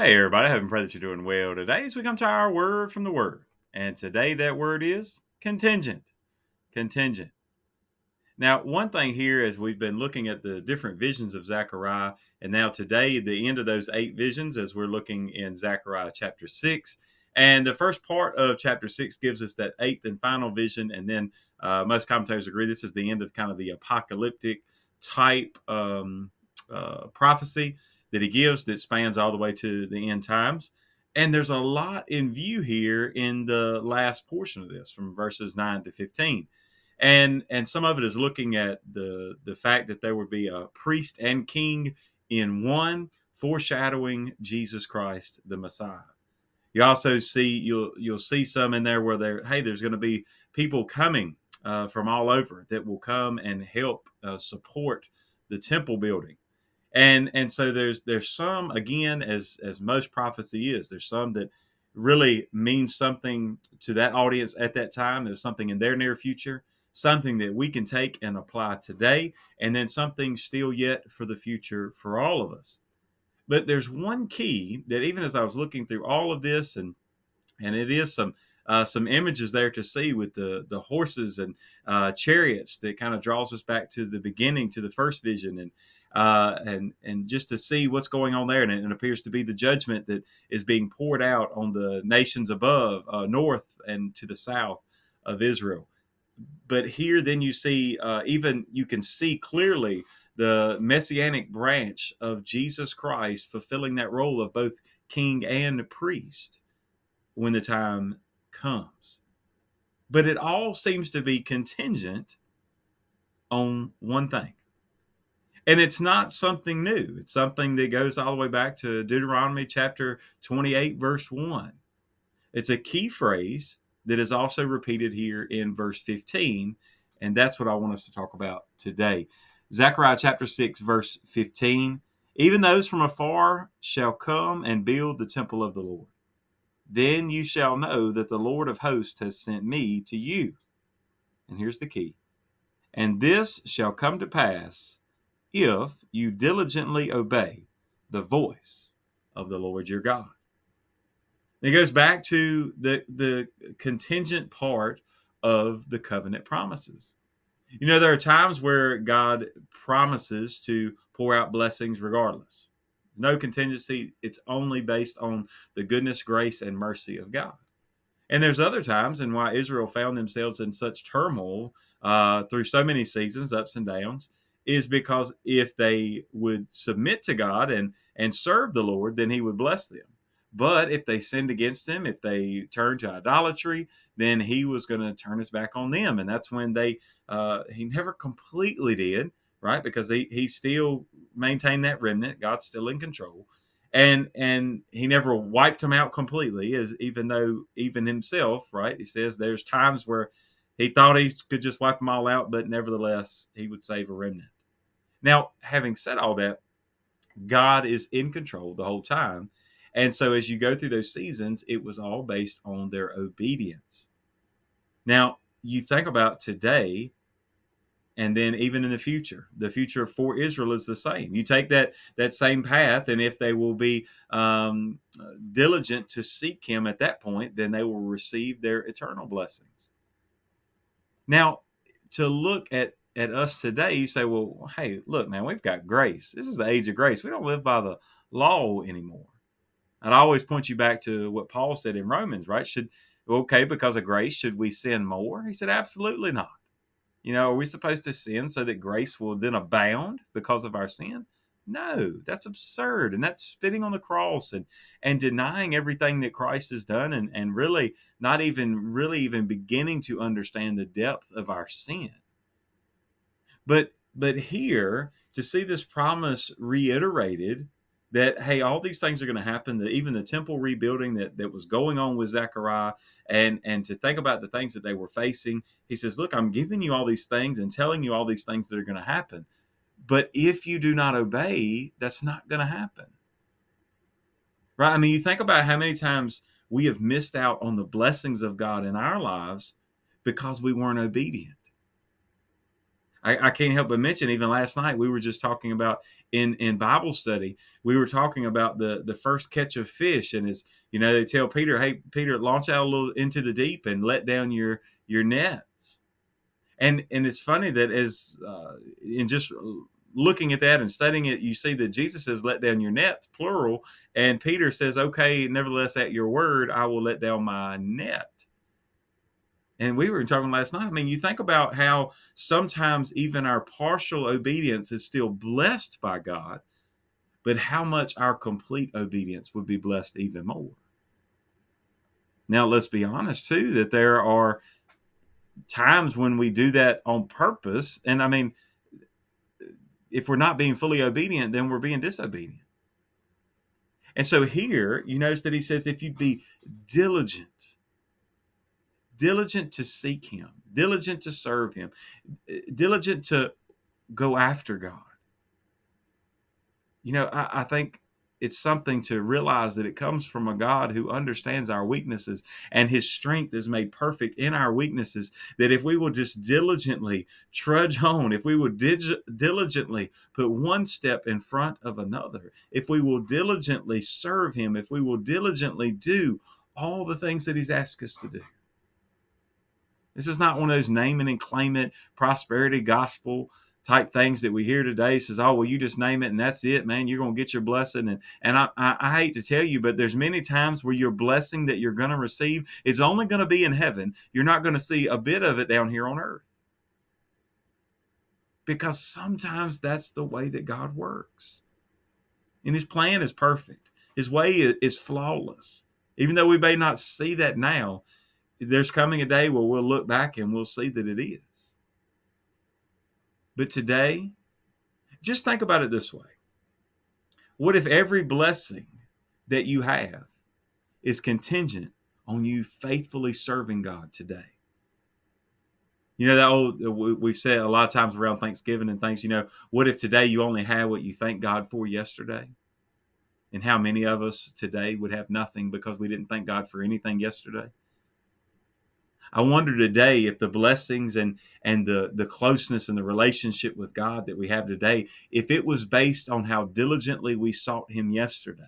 Hey everybody, I hope and pray that you're doing well today as we come to our word from the word. And today that word is contingent. Contingent. Now, one thing here as we've been looking at the different visions of Zechariah, and now today, the end of those 8 visions, as we're looking in Zechariah chapter 6. And the first part of chapter 6 gives us that eighth and final vision. And then most commentators agree this is the end of kind of the apocalyptic type prophecy that he gives that spans all the way to the end times. And there's a lot in view here in the last portion of this from verses 9 to 15, and some of it is looking at the fact that there would be a priest and king in one, foreshadowing Jesus Christ the Messiah. You also see you'll see some in there where there's going to be people coming from all over that will come and help support the temple building. And so there's some, again, as most prophecy is, there's some that really means something to that audience at that time. There's something in their near future, something that we can take and apply today, and then something still yet for the future for all of us. But there's one key that, even as I was looking through all of this, and it is some images there to see with the horses and chariots, that kind of draws us back to the beginning, to the first vision, and just to see what's going on there. And it appears to be the judgment that is being poured out on the nations above, north and to the south of Israel. But here, then you see, even you can see clearly the messianic branch of Jesus Christ fulfilling that role of both king and priest when the time comes. But it all seems to be contingent on one thing. And it's not something new. It's something that goes all the way back to Deuteronomy chapter 28, verse 1. It's a key phrase that is also repeated here in verse 15. And that's what I want us to talk about today. Zechariah chapter 6, verse 15. Even those from afar shall come and build the temple of the Lord. Then you shall know that the Lord of hosts has sent me to you. And here's the key. And this shall come to pass if you diligently obey the voice of the Lord your God. It goes back to the contingent part of the covenant promises. You know, there are times where God promises to pour out blessings regardless. No contingency. It's only based on the goodness, grace, and mercy of God. And there's other times, and why Israel found themselves in such turmoil through so many seasons, ups and downs, is because if they would submit to God and serve the Lord, then He would bless them. But if they sinned against Him, if they turned to idolatry, then He was going to turn His back on them, and that's when He never completely did, right? Because He still maintained that remnant. God's still in control, and he never wiped them out completely, as even though even himself, right, he says there's times where he thought he could just wipe them all out, but nevertheless he would save a remnant. Now, having said all that, God is in control the whole time, and so as you go through those seasons, it was all based on their obedience. Now, you think about today, and then even in the future for Israel is the same. You take that same path, and if they will be diligent to seek Him at that point, then they will receive their eternal blessings. Now, to look at us today, you say, well, hey, look, man, we've got grace. This is the age of grace. We don't live by the law anymore. And I always point you back to what Paul said in Romans, right? Because of grace, should we sin more? He said, absolutely not. You know, are we supposed to sin so that grace will then abound because of our sin? No, that's absurd. And that's spitting on the cross and denying everything that Christ has done, and really not even beginning to understand the depth of our sin. But here, to see this promise reiterated, that hey, all these things are going to happen, that even the temple rebuilding that was going on with Zechariah, and to think about the things that they were facing, he says, look, I'm giving you all these things and telling you all these things that are going to happen, but if you do not obey, that's not going to happen. Right? I mean, you think about how many times we have missed out on the blessings of God in our lives because we weren't obedient. I can't help but mention, even last night, we were just talking about in Bible study, we were talking about the first catch of fish. And as you know, they tell Peter, hey, Peter, launch out a little into the deep and let down your nets. And it's funny that as in just looking at that and studying it, you see that Jesus says, let down your nets, plural. And Peter says, okay, nevertheless, at your word, I will let down my net. And we were talking last night. I mean, you think about how sometimes even our partial obedience is still blessed by God, but how much our complete obedience would be blessed even more. Now, let's be honest too, that there are times when we do that on purpose. And I mean, if we're not being fully obedient, then we're being disobedient. And so here, you notice that he says, if you'd be diligent, diligent to seek him, diligent to serve him, diligent to go after God. You know, I think it's something to realize that it comes from a God who understands our weaknesses, and his strength is made perfect in our weaknesses. That if we will just diligently trudge on, if we will diligently put one step in front of another, if we will diligently serve him, if we will diligently do all the things that he's asked us to do. This is not one of those name it and claim it prosperity gospel type things that we hear today. It says, oh, well, you just name it and that's it, man. You're going to get your blessing. And I hate to tell you, but there's many times where your blessing that you're going to receive is only going to be in heaven. You're not going to see a bit of it down here on earth. Because sometimes that's the way that God works. And his plan is perfect. His way is flawless. Even though we may not see that now, there's coming a day where we'll look back and we'll see that it is. But today, just think about it this way. What if every blessing that you have is contingent on you faithfully serving God today? You know, that we've said a lot of times around Thanksgiving and things, you know, what if today you only had what you thanked God for yesterday? And how many of us today would have nothing because we didn't thank God for anything yesterday? I wonder today if the blessings and the closeness and the relationship with God that we have today, if it was based on how diligently we sought him yesterday,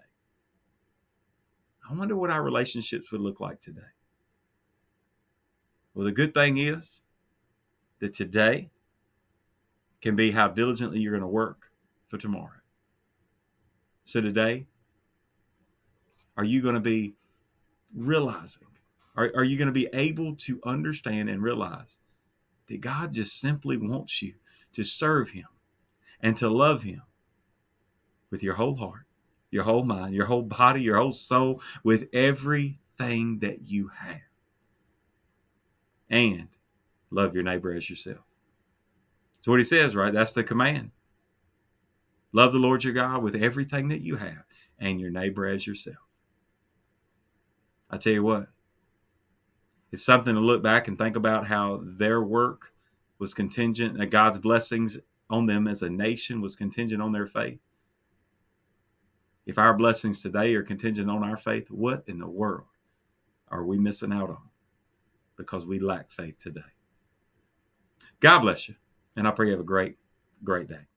I wonder what our relationships would look like today. Well, the good thing is that today can be how diligently you're going to work for tomorrow. So today, are you going to be realizing, are you going to be able to understand and realize that God just simply wants you to serve him and to love him with your whole heart, your whole mind, your whole body, your whole soul, with everything that you have. And love your neighbor as yourself. That's what he says, right? That's the command. Love the Lord your God with everything that you have and your neighbor as yourself. I tell you what, it's something to look back and think about how their work was contingent, God's blessings on them as a nation was contingent on their faith. If our blessings today are contingent on our faith, what in the world are we missing out on because we lack faith today? God bless you, and I pray you have a great, great day.